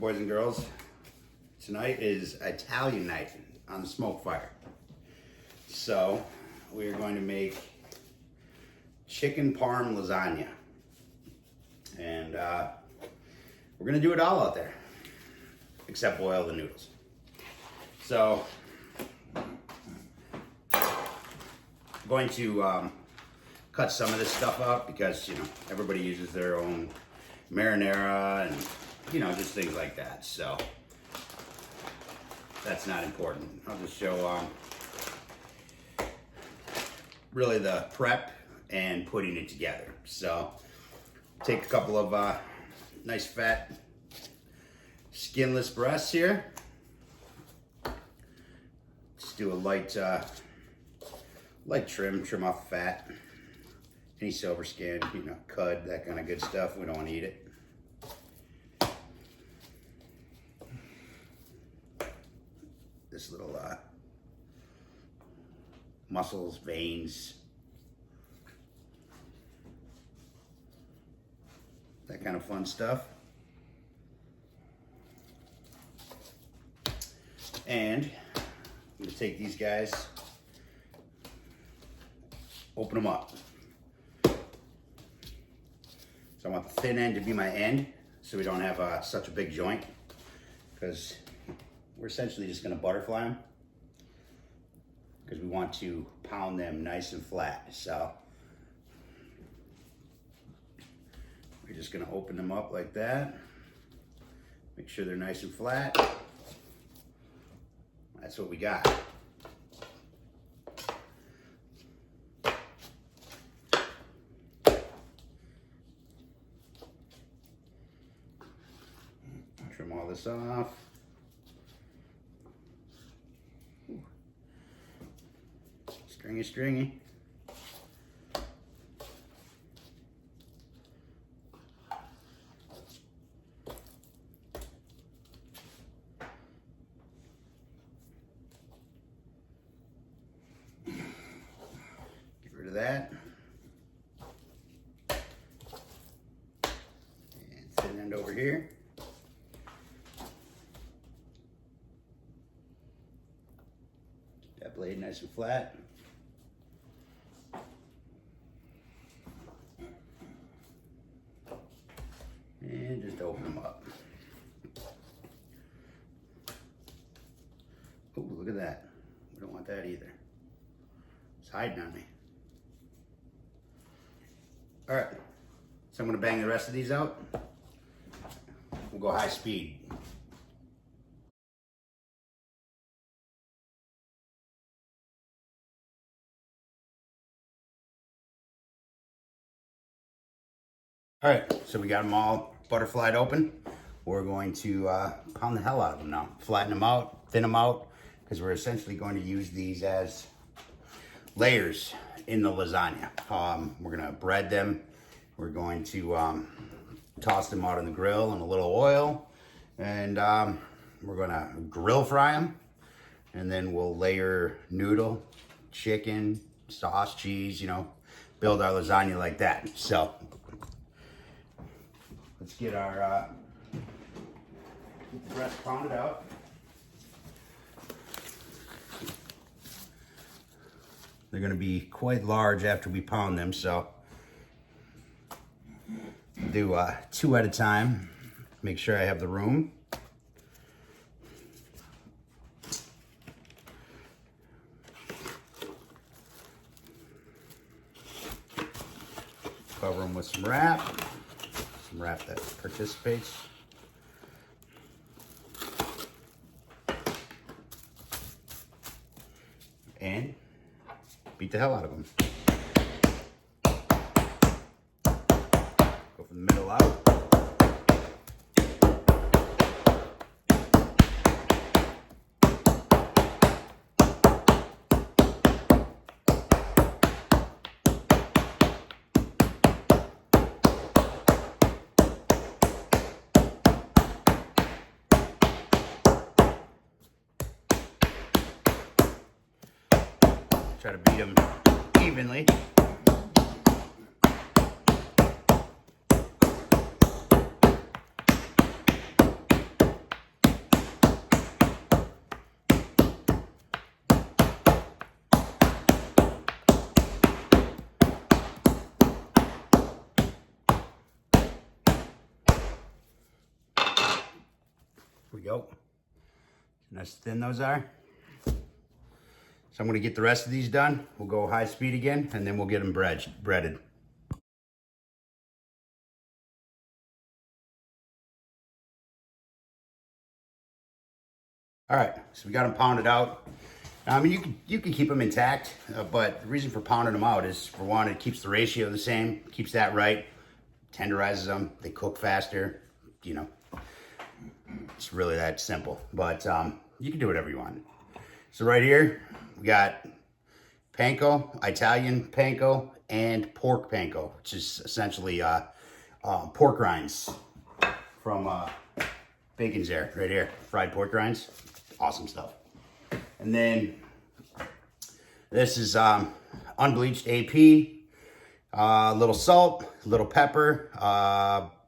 boys and girls? Tonight is Italian night on the SmokeFire. So we are going to make Chicken Parm Lasagna. And we're going to do it all out there, except boil the noodles. So I'm going to cut some of this stuff out because, you know, everybody uses their own marinara and, you know, just things like that. So that's not important. I'll just show really the prep and putting it together. So take a couple of nice fat skinless breasts here. Just do a light trim off the fat. Any silver skin, you know, cud, that kind of good stuff. We don't want to eat it. This little muscles, veins, that kind of fun stuff. And I'm going to take these guys, open them up. So I want the thin end to be my end, so we don't have such a big joint, because we're essentially just going to butterfly them, because we want to pound them nice and flat. So we're just going to open them up like that, make sure they're nice and flat. That's what we got. Trim all this off. Ooh. Stringy. Get rid of that. And thin end over here. That blade nice and flat. And just open them up. Oh, look at that. We don't want that either. It's hiding on me. All right, so I'm gonna bang the rest of these out. We'll go high speed. All right, so we got them all butterflied open. We're going to pound the hell out of them now. Flatten them out, thin them out, because we're essentially going to use these as layers in the lasagna. We're gonna bread them. We're going to toss them out on the grill in a little oil, and we're gonna grill fry them, and then we'll layer noodle, chicken, sauce, cheese, you know, build our lasagna like that. So let's get our get the breast pounded out. They're going to be quite large after we pound them, so do 2 at a time. Make sure I have the room. Cover them with some wrap that participates. And beat the hell out of them. Go from the middle out. Try to beat them evenly. we go. Nice thin those are. So I'm gonna get the rest of these done. We'll go high speed again, and then we'll get them breaded. All right, so we got them pounded out. I mean, you can keep them intact, but the reason for pounding them out is, for one, it keeps the ratio the same, keeps that right, tenderizes them, they cook faster, you know. It's really that simple, but you can do whatever you want. So right here, we got panko, Italian panko, and pork panko, which is essentially pork rinds from Bacon's there, right here. Fried pork rinds, awesome stuff. And then this is unbleached AP, a little salt, a little pepper,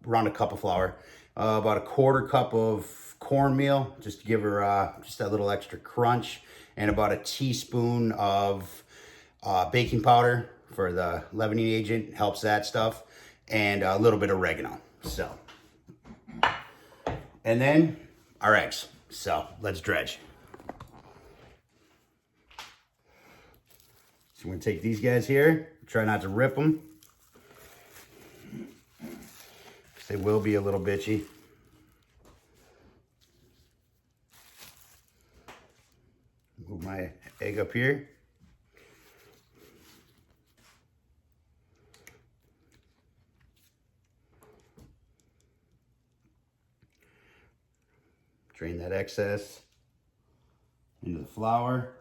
around a cup of flour, about a quarter cup of cornmeal, just to give her just that little extra crunch, and about a teaspoon of baking powder for the leavening agent, helps that stuff, and a little bit of oregano. So, and then our eggs. So let's dredge. So I'm gonna take these guys here, try not to rip them, because they will be a little bitchy. Move my egg up here. Drain that excess into the flour.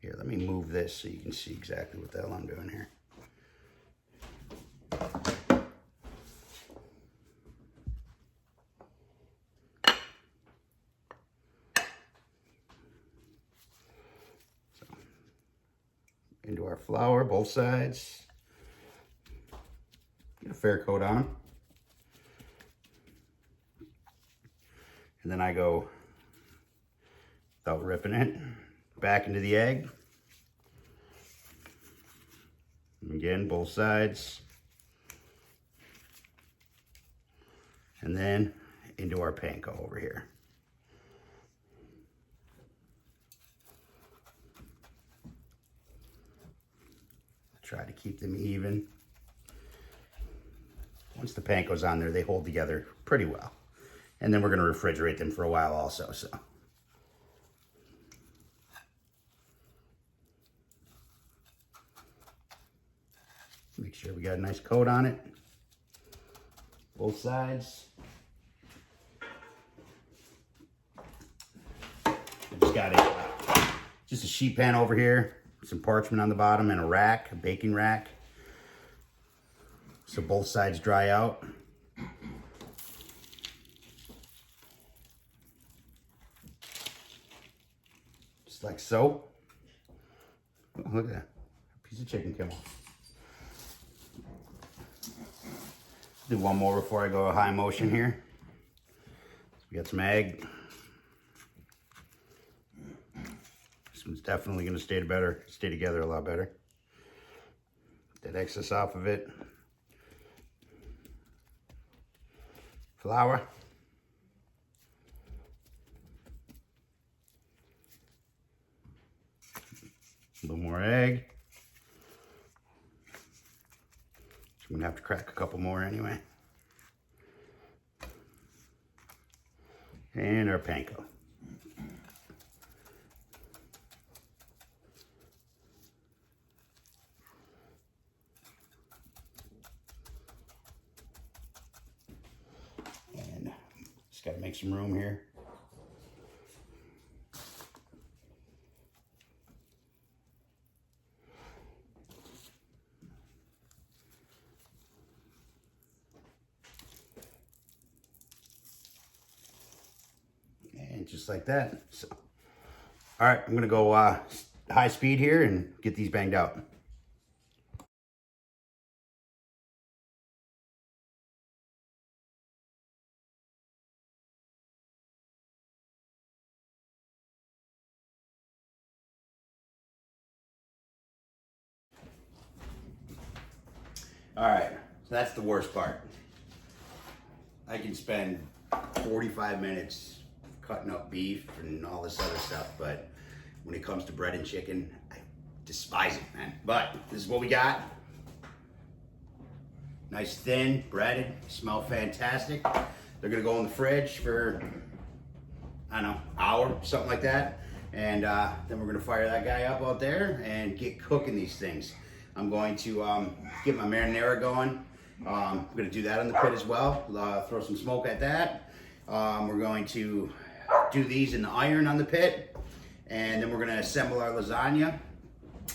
Here, let me move this so you can see exactly what the hell I'm doing here. So, into our flour, both sides. Get a fair coat on them. And then I go, without ripping it, back into the egg. Again, both sides. And then into our panko over here. Try to keep them even. Once the panko's on there, they hold together pretty well. And then we're gonna refrigerate them for a while also, so. Make sure we got a nice coat on it. Both sides. I just got just a sheet pan over here, some parchment on the bottom, and a rack, a baking rack. So both sides dry out. Just like so. Oh, look at that. A piece of chicken came off. Do one more before I go high motion here. So we got some egg. This one's definitely gonna stay together a lot better. That excess off of it. Flour. A little more egg. I'm gonna have to crack a couple more anyway. And our panko. And just gotta make some room here. Just like that. So, all right, I'm gonna go high speed here and get these banged out. All right, That's the worst part. I can spend 45 minutes cutting up beef and all this other stuff, but when it comes to bread and chicken, I despise it, man. But this is what we got. Nice thin, breaded, smell fantastic. They're gonna go in the fridge for, I don't know, hour, something like that. And then we're gonna fire that guy up out there and get cooking these things. I'm going to get my marinara going. I'm gonna do that on the pit as well. Throw some smoke at that. We're going to do these in the iron on the pit. And then we're gonna assemble our lasagna.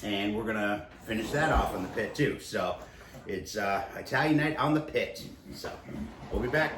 And we're gonna finish that off on the pit too. So it's Italian night on the pit. So we'll be back.